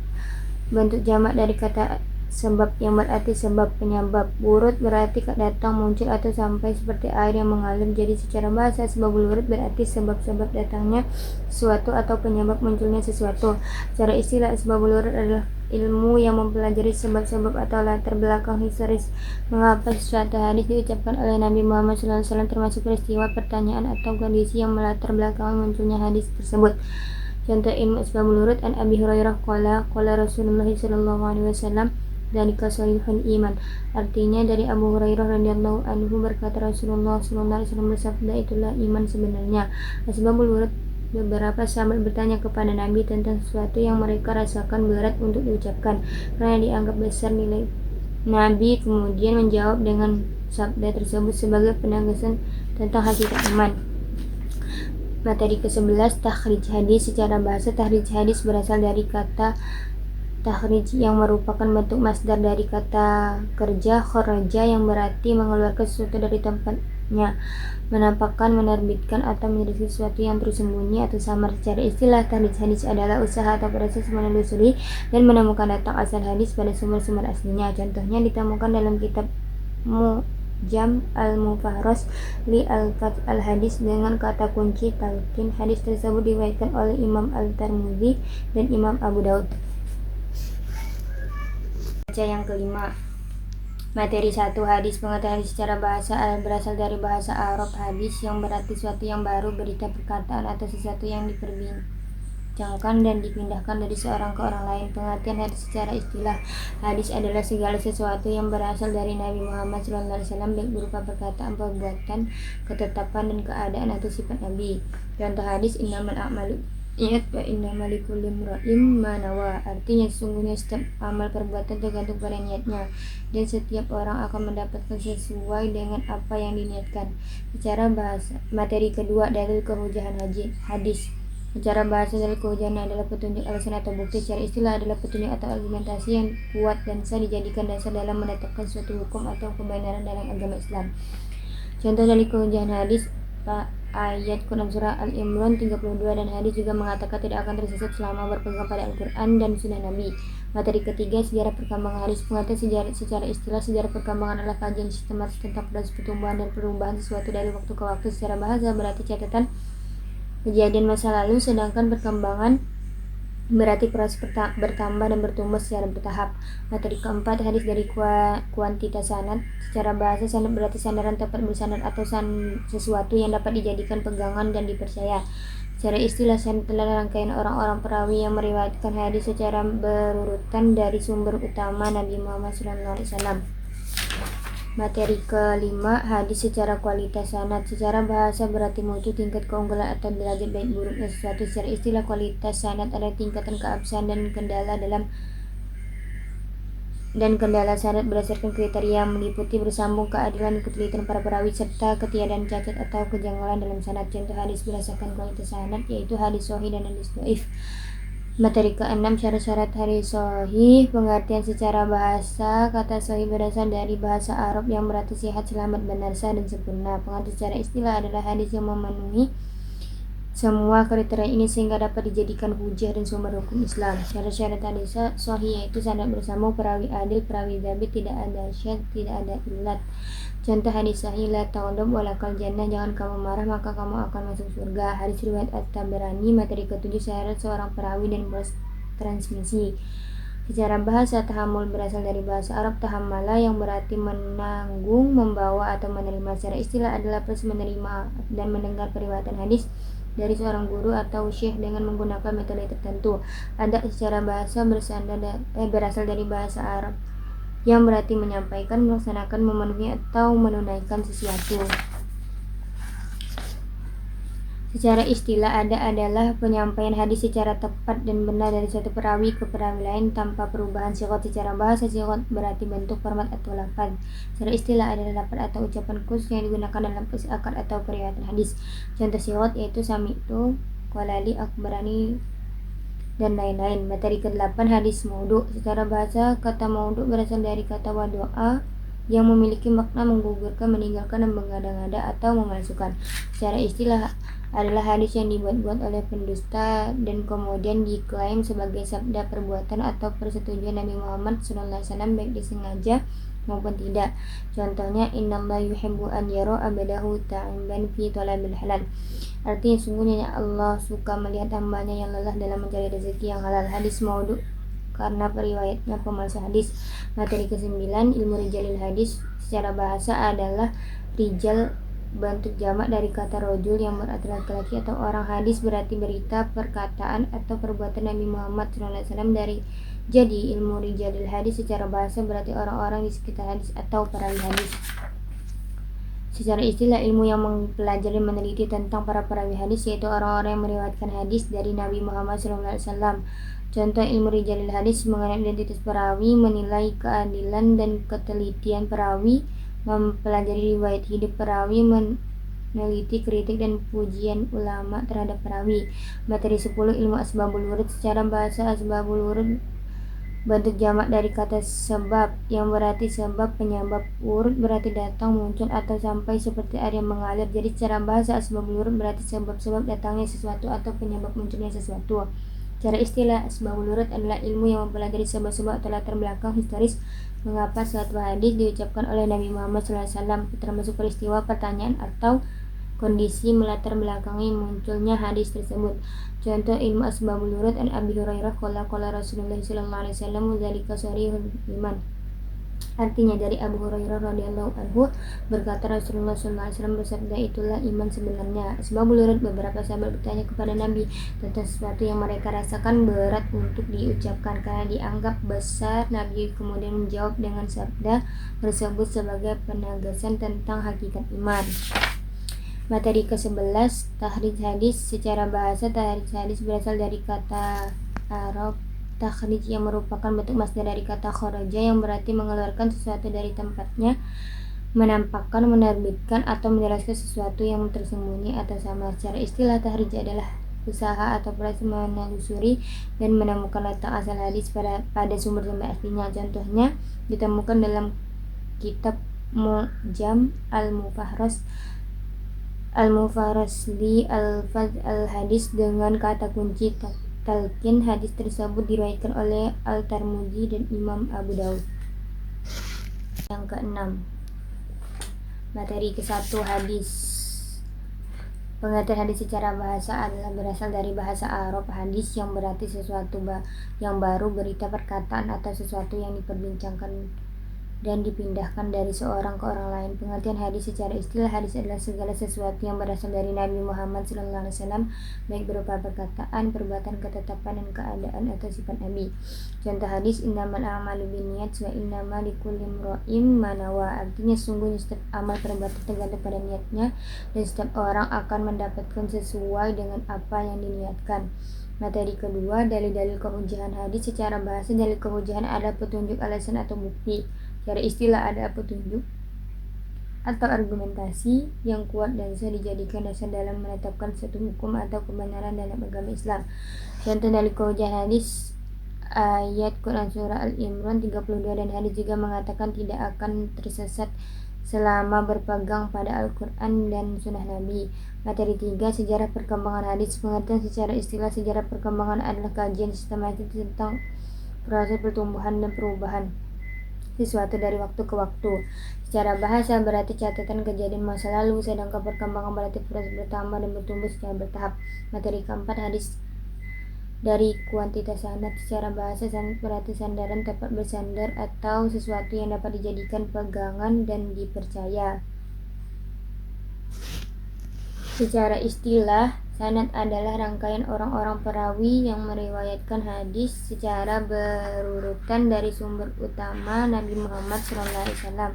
bentuk jamak dari kata sebab yang berarti sebab, penyebab. Wurud berarti datang, muncul atau sampai seperti air yang mengalir. Jadi secara bahasa, asbabul wurud berarti sebab-sebab datangnya sesuatu atau penyebab munculnya sesuatu. Secara istilah, asbabul wurud adalah ilmu yang mempelajari sebab-sebab atau latar belakang historis mengapa suatu hadis diucapkan oleh Nabi Muhammad SAW, termasuk peristiwa, pertanyaan atau kondisi yang melatar belakangi munculnya hadis tersebut. Contoh ilmu asbabul wurud: an Abi Hurairah qala Rasulullah SAW dzalika sahihul iman. Artinya dari Abu Hurairah radhiyallahu anhu berkata, Rasulullah SAW bersabda, itulah iman sebenarnya. Asbabul wurud: beberapa sahabat bertanya kepada Nabi tentang sesuatu yang mereka rasakan berat untuk diucapkan karena dianggap besar nilai. Nabi kemudian menjawab dengan sabda tersebut sebagai penegasan tentang hakikat iman. Materi ke-11, takhrij hadis. Secara bahasa, takhrij hadis berasal dari kata takhrij yang merupakan bentuk masdar dari kata kerja kharaja yang berarti mengeluarkan sesuatu dari tempatnya, menampakkan, menerbitkan, atau menjadi sesuatu yang tersembunyi atau samar. Secara istilah, takhrij hadis adalah usaha atau proses menelusuri dan menemukan datang asal hadis pada sumber-sumber aslinya. Contohnya ditemukan dalam kitab Jam al-Mufahras li al-Hadis dengan kata kunci talqin. Hadis tersebut diriwayatkan oleh Imam Al-Tirmidzi dan Imam Abu Daud. Yang kelima, materi 1, hadis. Pengetahuan secara bahasa berasal dari bahasa Arab hadis yang berarti sesuatu yang baru, berita, perkataan, atau sesuatu yang diperbincangkan dan dipindahkan dari seorang ke orang lain. Pengertian hadis secara istilah: hadis adalah segala sesuatu yang berasal dari Nabi Muhammad SAW, baik berupa perkataan, perbuatan, ketetapan, dan keadaan atau sifat Nabi. Contoh hadis: innamal a'malu wa innamal likulli imrin ma nawa. Artinya sesungguhnya setiap amal perbuatan tergantung pada niatnya dan setiap orang akan mendapatkan sesuai dengan apa yang diniatkan. Secara bahasa. Materi kedua, dalil kehujahan hadis. Secara bahasa, dalil kehujahan adalah petunjuk, alasan, atau bukti. Secara istilah adalah petunjuk atau argumentasi yang kuat dan sah dijadikan dasar dalam menetapkan suatu hukum atau kebenaran dalam agama Islam. Contoh dalil kehujahan hadis: ayat Quran surah Al-Imran 32, dan hadis juga mengatakan tidak akan tersesat selama berpegang pada Al-Quran dan sunnah Nabi. Materi ketiga, sejarah perkembangan hadis. Pengetahuan secara istilah: sejarah perkembangan adalah kajian sistematis tentang proses pertumbuhan dan perubahan sesuatu dari waktu ke waktu. Secara bahasa berarti catatan kejadian masa lalu, sedangkan perkembangan berarti proses bertambah dan bertumbuh secara bertahap. Materi keempat, hadis dari kuantitas sanad. Secara bahasa, sanad berarti sandaran, tempat bersandar, atau sesuatu yang dapat dijadikan pegangan dan dipercaya. Secara istilah, sanad adalah rangkaian orang-orang perawi yang meriwayatkan hadis secara berurutan dari sumber utama Nabi Muhammad SAW. Materi kelima, hadis secara kualitas sanad. Secara bahasa berarti mutu, tingkat keunggulan atau derajat baik buruknya sesuatu. Secara istilah, kualitas sanad adalah tingkatan keabsahan dan kendala sanad berdasarkan kriteria yang meliputi bersambung, keadilan, dan ketelitian para perawi, serta ketiadaan cacat atau kejanggalan dalam sanad. Contoh hadis berdasarkan kualitas sanad yaitu hadis sahih dan hadis dhaif. Materi ke-6, syarat-syarat hadis sahih. Pengertian secara bahasa, kata sahih berasal dari bahasa Arab yang berarti sehat, selamat, benar, sah, dan sempurna. Pengertian secara istilah adalah hadis yang memenuhi semua kriteria ini sehingga dapat dijadikan hujah dan sumber hukum Islam. Syarat-syarat hadis sahih yaitu sanad bersambung, perawi adil, perawi dzabit, tidak ada syadz, tidak ada illat. Contoh hadis sahih: la taghdab walakal jannah, jangan kamu marah maka kamu akan masuk surga. Hadis riwayat At-Tabarani. Materi ke-7, syarat seorang perawi dan proses transmisi. Secara bahasa, tahammul berasal dari bahasa Arab tahammala yang berarti menanggung, membawa, atau menerima. Secara istilah adalah proses menerima dan mendengar periwayatan hadis dari seorang guru atau syekh dengan menggunakan metode tertentu. Ada secara bahasa berasal dari bahasa Arab yang berarti menyampaikan, melaksanakan, memenuhi, atau menunaikan sesuatu. Secara istilah adalah penyampaian hadis secara tepat dan benar dari suatu perawi ke perawi lain tanpa perubahan sighah. Secara bahasa, sighah berarti bentuk, format, atau lafaz. Secara istilah adalah lafaz atau ucapan khusus yang digunakan dalam akad atau periwayatan hadis. Contoh sighah yaitu sami'tu, qalali, akhbarani, dan lain-lain. Materi ke-8, hadis maudhu. Secara bahasa, kata maudhu berasal dari kata wadoa yang memiliki makna menggugurkan, meninggalkan, dan mengada-ngada atau memalsukan. Secara istilah adalah hadis yang dibuat-buat oleh pendusta dan kemudian diklaim sebagai sabda, perbuatan, atau persetujuan Nabi Muhammad SAW baik disengaja maupun tidak. Contohnya, innallaha yuhibbu an yara abadahu ta'iban fi talabil halal. Artinya, sungguhnya Allah suka melihat hambanya yang lelah dalam mencari rezeki yang halal. Hadis maudhu karena periwayatnya pemalsu hadis. Materi ke-9, ilmu rijalil hadis. Secara bahasa adalah rijal bentuk jamak dari kata rojul yang berarti laki-laki atau orang. Hadis berarti berita, perkataan, atau perbuatan Nabi Muhammad SAW dari. Jadi ilmu rijalil hadis secara bahasa berarti orang-orang di sekitar hadis atau perawi hadis. Secara istilah, ilmu yang mempelajari meneliti tentang para perawi hadis, yaitu orang-orang yang meriwayatkan hadis dari Nabi Muhammad SAW. Contoh ilmu rijalil hadis mengenai identitas perawi, menilai keadilan dan ketelitian perawi, mempelajari riwayat hidup perawi, meneliti kritik dan pujian ulama terhadap perawi. Materi 10, ilmu asbabul wurud. Secara bahasa, asbabul wurud bentuk jamak dari kata sebab yang berarti sebab, penyebab. Wurud berarti datang, muncul, atau sampai seperti air yang mengalir. Jadi secara bahasa, asbabul wurud berarti sebab-sebab datangnya sesuatu atau penyebab munculnya sesuatu. Secara istilah, asbabul wurud adalah ilmu yang mempelajari sebab-sebab atau latar belakang historis mengapa suatu hadis diucapkan oleh Nabi Muhammad SAW, termasuk peristiwa, pertanyaan, atau kondisi melatar belakangi munculnya hadis tersebut. Contoh ilmu asbabul wurud an Abi Hurairah qala Rasulullah sallallahu alaihi wasallam dzalika sharihul iman. Artinya dari Abu Hurairah radhiyallahu anhu berkata, Rasulullah SAW bersabda, itulah iman sebenarnya. Asbabul wurud, beberapa sahabat bertanya kepada Nabi tentang sesuatu yang mereka rasakan berat untuk diucapkan karena dianggap besar. Nabi kemudian menjawab dengan sabda tersebut sebagai penegasan tentang hakikat iman. Materi ke-11, tahrij hadis. Secara bahasa, tahrij hadis berasal dari kata Arab takhrij yang merupakan bentuk masdar dari kata kharaja yang berarti mengeluarkan sesuatu dari tempatnya, menampakkan, menerbitkan, atau menjelaskan sesuatu yang tersembunyi atau samar. Secara istilah, tahrij adalah usaha atau proses menelusuri dan menemukan letak asal hadis pada sumber-sumber aslinya. Contohnya ditemukan dalam kitab Mu'jam Al-Mufarrasli Al-Faz Al-Hadis dengan kata kunci talqin. Hadis tersebut diriwayatkan oleh Al-Tirmidzi dan Imam Abu Daud. Yang ke-6, materi ke-1, hadis. Pengertian hadis secara bahasa adalah berasal dari bahasa Arab hadis yang berarti sesuatu yang baru, berita, perkataan, atau sesuatu yang diperbincangkan dan dipindahkan dari seorang ke orang lain. Pengertian hadis secara istilah, hadis adalah segala sesuatu yang berasal dari Nabi Muhammad SAW, baik berupa perkataan, perbuatan, ketetapan, dan keadaan atau sifat Nabi. Contoh hadis, innamal a'malu binniyat wa innama likulli imro'in ma nawa. Artinya, sungguhnya setiap amal perbuatan tergantung pada niatnya dan setiap orang akan mendapatkan sesuai dengan apa yang diniatkan. Materi kedua, dalil-dalil kehujahan hadis. Secara bahasa, dalil kehujahan adalah petunjuk, alasan, atau bukti. Secara istilah adalah petunjuk atau argumentasi yang kuat dan bisa dijadikan dasar dalam menetapkan suatu hukum atau kebenaran dalam agama Islam. Contoh dalil kehujahan hadis, ayat Quran surah Al-Imran 32, dan hadis juga mengatakan tidak akan tersesat selama berpegang pada Al-Quran dan Sunnah Nabi. Materi 3, sejarah perkembangan hadis. Pengertian secara istilah, sejarah perkembangan adalah kajian sistematis tentang proses pertumbuhan dan perubahan sesuatu dari waktu ke waktu. Secara bahasa berarti catatan kejadian masa lalu, sedangkan perkembangan berarti proses bertambah dan bertumbuh secara bertahap. Materi keempat, hadis Dari kuantitas sanad, secara bahasa sanad berarti sandaran, tempat bersandar, atau sesuatu yang dapat dijadikan pegangan dan dipercaya. Secara istilah, sanad adalah rangkaian orang-orang perawi yang meriwayatkan hadis secara berurutan dari sumber utama Nabi Muhammad SAW.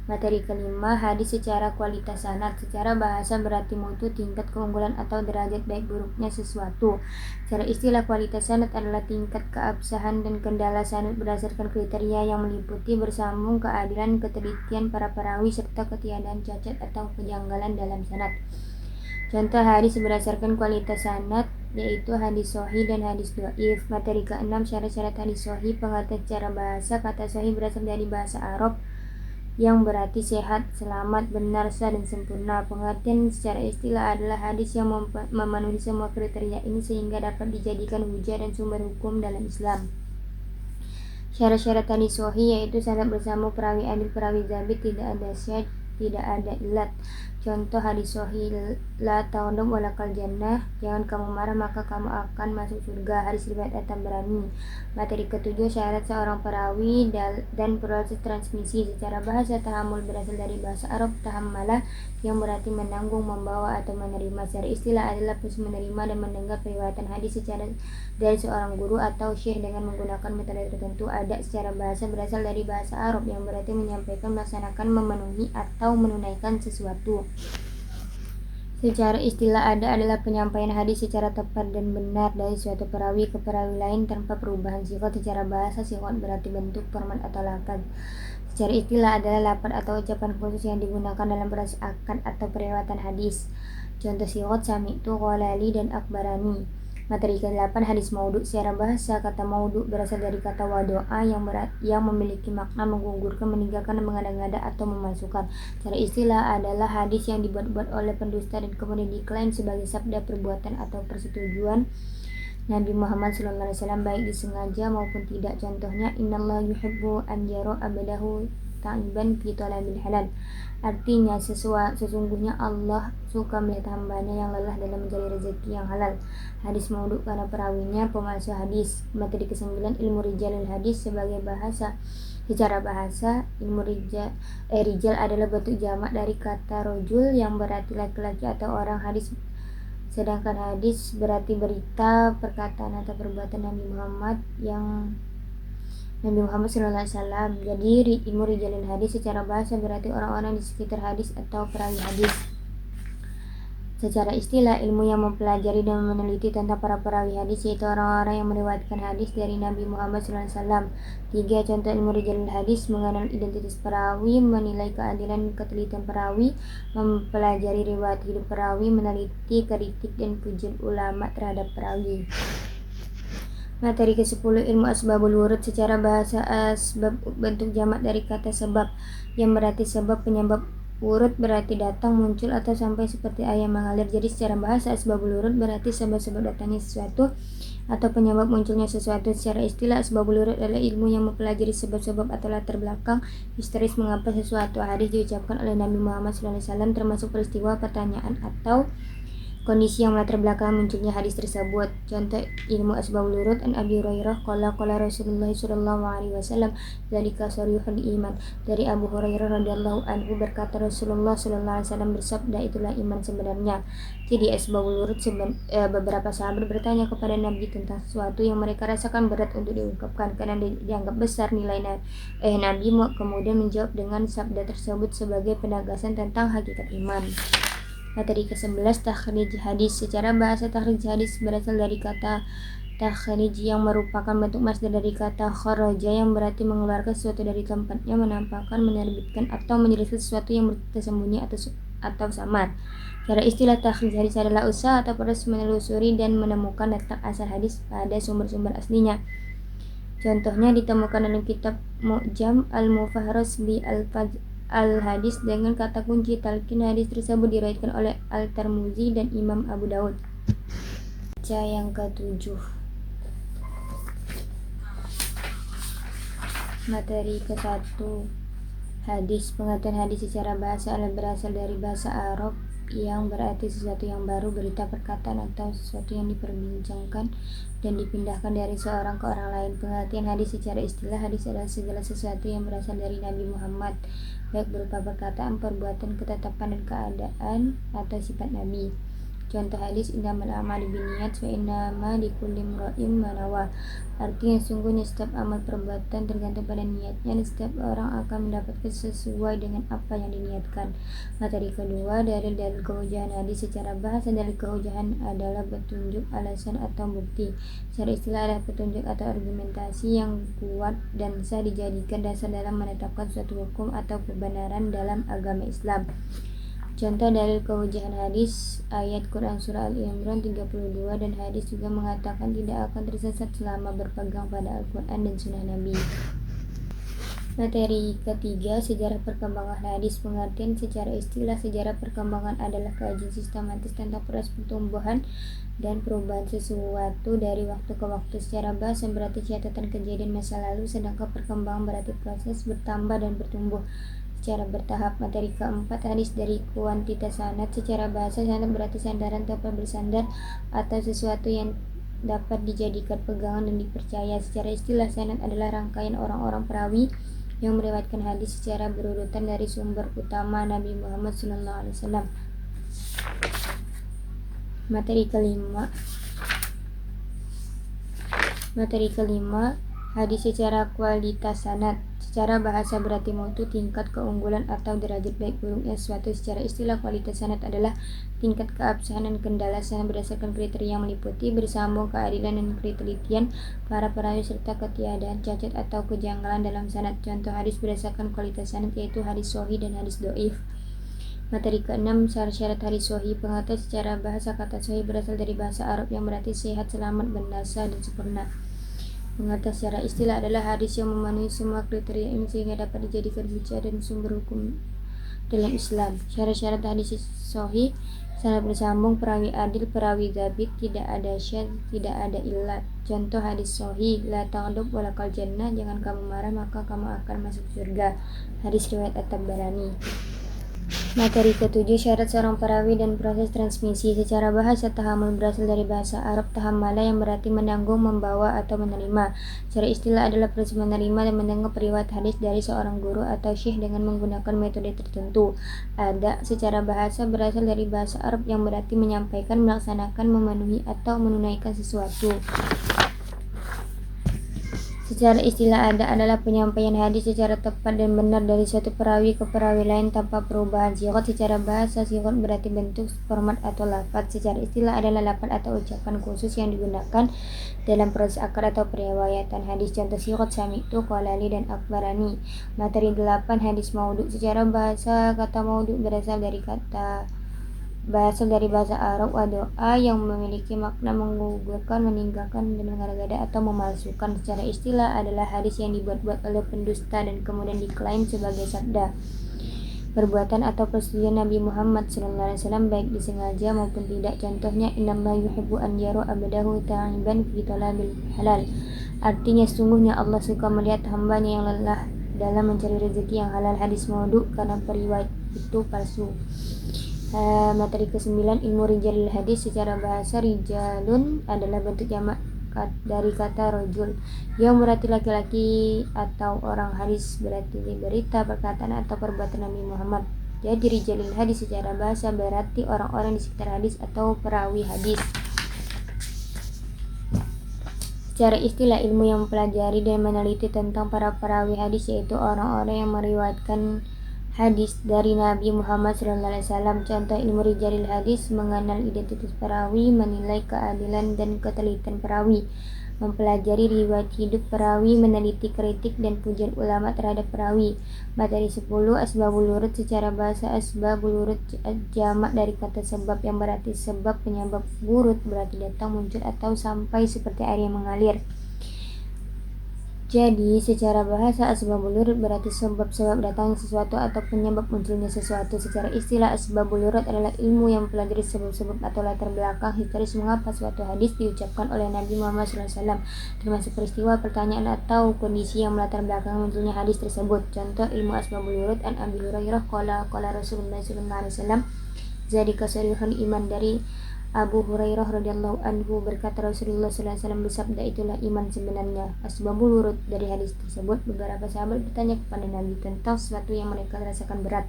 Materi kelima, hadis secara kualitas sanad. Secara bahasa berarti mutu, tingkat keunggulan atau derajat baik buruknya sesuatu. Secara istilah, kualitas sanad adalah tingkat keabsahan dan kendala sanad berdasarkan kriteria yang meliputi bersambung, keadilan, ketelitian para perawi, serta ketiadaan cacat atau kejanggalan dalam sanad. Contoh hadis berdasarkan kualitas sanad yaitu hadis sahih dan hadis dhaif. Materi keenam, syarat-syarat hadis sahih. Pengertian secara bahasa, kata sahih berasal dari bahasa Arab yang berarti sehat, selamat, benar, sah, dan sempurna. Pengertian secara istilah adalah hadis yang memenuhi semua kriteria ini sehingga dapat dijadikan hujah dan sumber hukum dalam Islam. Syarat-syarat hadis sahih yaitu sanad bersambung, perawi adil, perawi zabit, tidak ada syadz, tidak ada ilat. Contoh hadis sahih, la taghdab walakal jannah, jangan kamu marah maka kamu akan masuk surga. Hadis riwayat At-Tabrani. Materi ketujuh, syarat seorang perawi dan proses transmisi. Secara bahasa, tahammul berasal dari bahasa Arab tahammala yang berarti menanggung, membawa, atau menerima. Secara istilah adalah proses menerima dan mendengar periwayatan hadis secara dari seorang guru atau syekh dengan menggunakan metode tertentu. Ada secara bahasa berasal dari bahasa Arab yang berarti menyampaikan, melaksanakan, memenuhi, atau menunaikan sesuatu. Secara istilah ada adalah penyampaian hadis secara tepat dan benar dari suatu perawi ke perawi lain tanpa perubahan siqat. Secara bahasa, siqat berarti bentuk, format, atau lafaz. Secara istilah adalah lafaz atau ucapan khusus yang digunakan dalam proses akad atau periwayatan hadis. Contoh siqat sami'tu, qala li, dan akbarani. Materi ke-8, hadis maudhu. Secara bahasa, kata maudhu berasal dari kata wadoa yang memiliki makna menggugurkan, meninggalkan, mengada-ngada, atau memalsukan. Secara istilah adalah hadis yang dibuat-buat oleh pendusta dan kemudian diklaim sebagai sabda, perbuatan, atau persetujuan Nabi Muhammad SAW baik disengaja maupun tidak. Contohnya, innallaha yuhibbu an yara abdahu ta'iban fi talabil halal. Artinya, sesungguhnya Allah suka melihat hambanya yang lelah dalam mencari rezeki yang halal. Hadis maudhu karena perawinya pemalsu hadis. Materi ke-9, ilmu rijalul hadis sebagai bahasa. Secara bahasa, ilmu rijal adalah bentuk jamak dari kata rojul yang berarti laki-laki atau orang. Hadis sedangkan hadis berarti berita, perkataan, atau perbuatan Nabi Muhammad SAW. Jadi ilmu rijalul hadis secara bahasa berarti orang-orang di sekitar hadis atau perawi hadis. Secara istilah, ilmu yang mempelajari dan meneliti tentang para perawi hadis yaitu orang-orang yang meriwayatkan hadis dari Nabi Muhammad SAW. 3. Contoh ilmu rijalul hadis: mengenal identitas perawi, menilai keadilan ketelitian perawi, mempelajari riwayat hidup perawi, meneliti kritik dan pujian ulama terhadap perawi. Materi ke-10, ilmu asbabul wurud. Secara bahasa, asbab bentuk jamak dari kata sebab yang berarti sebab, penyebab. Wurud berarti datang, muncul, atau sampai seperti air mengalir. Jadi secara bahasa, asbabul wurud berarti sebab-sebab datangnya sesuatu atau penyebab munculnya sesuatu. Secara istilah, asbabul wurud adalah ilmu yang mempelajari sebab-sebab atau latar belakang historis mengapa sesuatu hadis diucapkan oleh Nabi Muhammad SAW, termasuk peristiwa, pertanyaan, atau kondisi yang melatar belakang munculnya hadis tersebut. Contoh ilmu asbabul wurud: an Abi Hurairah qala Rasulullah sallallahu alaihi wasallam dzalika sarihul iman. Dari Abu Hurairah radhiyallahu anhu berkata, Rasulullah sallallahu alaihi wasallam bersabda, itulah iman sebenarnya. Jadi asbabul wurud, beberapa sahabat bertanya kepada Nabi tentang sesuatu yang mereka rasakan berat untuk diungkapkan karena dianggap besar nilai Nabi kemudian menjawab dengan sabda tersebut sebagai penegasan tentang hakikat iman. Materi ke-11, takhrij hadis. Secara bahasa, takhrij hadis berasal dari kata takhrij yang merupakan bentuk masdar dari kata kharaja yang berarti mengeluarkan sesuatu dari tempatnya, menampakkan, menerbitkan, atau menjelaskan sesuatu yang tersembunyi atau samar. Secara istilah, takhrij hadis adalah usaha atau proses menelusuri dan menemukan letak asal hadis pada sumber-sumber aslinya. Contohnya ditemukan dalam kitab Mu'jam al-Mufaharas bi al-Hadis dengan kata kunci talqin. Hadis tersebut diriwayatkan oleh Al-Tirmizi dan Imam Abu Daud. Baca yang ke-7. Materi ke-1, hadis. Pengertian hadis secara bahasa adalah berasal dari bahasa Arab yang berarti sesuatu yang baru, berita, perkataan, atau sesuatu yang diperbincangkan dan dipindahkan dari seorang ke orang lain. Pengertian hadis secara istilah: hadis adalah segala sesuatu yang berasal dari Nabi Muhammad, baik berupa perkataan, perbuatan, ketetapan, dan keadaan atau sifat Nabi. Contoh hadis: innamal a'malu binniyat wa innama likulli imri'in ma nawa. Artinya sungguhnya setiap amal perbuatan tergantung pada niatnya, dan setiap orang akan mendapatkan sesuai dengan apa yang diniatkan. Materi kedua, dalil-dalil kehujahan hadis secara bahasa. Dalil kehujahan adalah petunjuk, alasan, atau bukti. Secara istilah adalah petunjuk atau argumentasi yang kuat dan sah dijadikan dasar dalam menetapkan suatu hukum atau kebenaran dalam agama Islam. Contoh dalil kehujahan hadis: ayat Quran surah Al-Imran 32, dan hadis juga mengatakan tidak akan tersesat selama berpegang pada Al-Quran dan sunnah Nabi. Materi ketiga, sejarah perkembangan hadis. Pengertian secara istilah: sejarah perkembangan adalah kajian sistematis tentang proses pertumbuhan dan perubahan sesuatu dari waktu ke waktu. Secara bahasa berarti catatan kejadian masa lalu, sedangkan perkembangan berarti proses bertambah dan bertumbuh secara bertahap. Materi keempat, hadis dari kuantitas sanad. Secara bahasa, sanad berarti sandaran, tempat bersandar, atau sesuatu yang dapat dijadikan pegangan dan dipercaya. Secara istilah, sanad adalah rangkaian orang-orang perawi yang meriwayatkan hadis secara berurutan dari sumber utama Nabi Muhammad SAW. Materi kelima, hadis secara kualitas sanad. Secara bahasa berarti mutu, tingkat keunggulan, atau derajat baik buruknya sesuatu. Secara istilah, kualitas sanad adalah tingkat keabsahan dan kendala sanad berdasarkan kriteria yang meliputi bersambung, keadilan, dan ketelitian para perawi, serta ketiadaan cacat atau kejanggalan dalam sanad. Contoh hadis berdasarkan kualitas sanad yaitu hadis sahih dan hadis dhaif. Materi keenam, syarat hadis sahih. Pengertian secara bahasa: kata sahih berasal dari bahasa Arab yang berarti sehat, selamat, benar, sah, dan sempurna. Pengertian secara istilah adalah hadis yang memenuhi semua kriteria ini sehingga dapat dijadikan hujjah dan sumber hukum dalam Islam. Syarat-syarat hadis sahih: sanad bersambung, perawi adil, perawi dzabit, tidak ada syadz, tidak ada illat. Contoh hadis sahih: la taghdab walakal jannah, jangan kamu marah maka kamu akan masuk surga. Hadis riwayat At-Tabarani. Materi ketujuh, syarat seorang perawi dan proses transmisi. Secara bahasa, tahammul berasal dari bahasa Arab tahammala yang berarti menanggung, membawa, atau menerima. Secara istilah adalah proses menerima dan mendengar periwayat hadis dari seorang guru atau syekh dengan menggunakan metode tertentu. Ada secara bahasa berasal dari bahasa Arab yang berarti menyampaikan, melaksanakan, memenuhi, atau menunaikan sesuatu. Secara istilah ada adalah penyampaian hadis secara tepat dan benar dari suatu perawi ke perawi lain tanpa perubahan. Siqat secara bahasa, siqat berarti bentuk, format, atau lafaz. Secara istilah adalah lafaz atau ucapan khusus yang digunakan dalam proses akad atau periwayatan hadis. Contoh siqat: sami'tu, qalali, dan akbarani. Materi 8, hadis maudhu. Secara bahasa, kata maudhu berasal dari bahasa Arab doa yang memiliki makna menggugurkan, meninggalkan, dan mengada-gada atau memalsukan. Secara istilah adalah hadis yang dibuat-buat oleh pendusta dan kemudian diklaim sebagai sabda, perbuatan, atau persetujuan Nabi Muhammad SAW, baik disengaja maupun tidak. Contohnya, innallaha yuhibbu an yara abdahu ta'iban fi talabil halal. Artinya sungguhnya Allah suka melihat hambanya yang lelah dalam mencari rezeki yang halal. Hadis maudhu karena periwayat itu palsu. Materi ke-9, ilmu rijalil hadis. Secara bahasa, rijalun adalah bentuk jamak dari kata rajul yang berarti laki-laki atau orang. Hadis berarti berita, perkataan, atau perbuatan Nabi Muhammad. Jadi rijalil hadis secara bahasa berarti orang-orang di sekitar hadis atau perawi hadis. Secara istilah, ilmu yang mempelajari dan meneliti tentang para perawi hadis, yaitu orang-orang yang meriwayatkan hadis dari Nabi Muhammad SAW. Contoh ilmu rijalil hadis: mengenal identitas perawi, menilai keadilan dan ketelitian perawi, mempelajari riwayat hidup perawi, meneliti kritik dan pujian ulama terhadap perawi. Materi 10, asbabul wurud. Secara bahasa, asbabul wurud jamak dari kata sebab yang berarti sebab, penyebab. Wurud berarti datang, muncul, atau sampai seperti air yang mengalir. Jadi, secara bahasa, asbabul wurud berarti sebab-sebab datangnya sesuatu atau penyebab munculnya sesuatu. Secara istilah, asbabul wurud adalah ilmu yang mempelajari sebab-sebab atau latar belakang historis mengapa suatu hadis diucapkan oleh Nabi Muhammad SAW, termasuk peristiwa, pertanyaan, atau kondisi yang melatar belakang munculnya hadis tersebut. Contoh ilmu asbabul wurud: an Abi Hurairah qala Rasulullah SAW, Zalika sarihul iman. Dari Abu Hurairah radhiyallahu anhu berkata, Rasulullah sallallahu alaihi wasallam bersabda, itulah iman sebenarnya. Asbabul wurud. Dari hadis tersebut, beberapa sahabat bertanya kepada Nabi tentang sesuatu yang mereka rasakan berat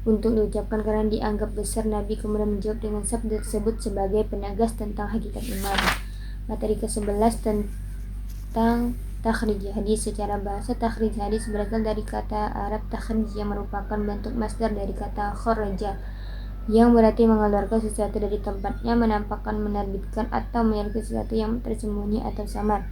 untuk diucapkan karena dianggap besar. Nabi kemudian menjawab dengan sabda tersebut sebagai penegas tentang hakikat iman. Materi ke-11 tentang takhrij hadis. Secara bahasa, takhrij hadis berasal dari kata Arab takhrij yang merupakan bentuk masdar dari kata kharaja, yang berarti mengeluarkan sesuatu dari tempatnya, menampakkan, menerbitkan, atau menyalurkan sesuatu yang tersembunyi atau samar.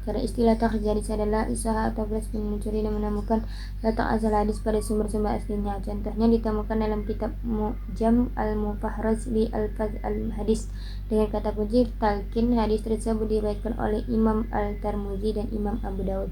Cara istilah takhrij hadis adalah usaha atau proses mencuri dan menemukan letak asal hadis pada sumber-sumber aslinya. Contohnya ditemukan dalam kitab Mu'jam al-Mufahraj li Alfaz al-Hadis dengan kata kunci talqin. Hadis tersebut diriwayatkan oleh Imam Al-Tirmidzi dan Imam Abu Daud.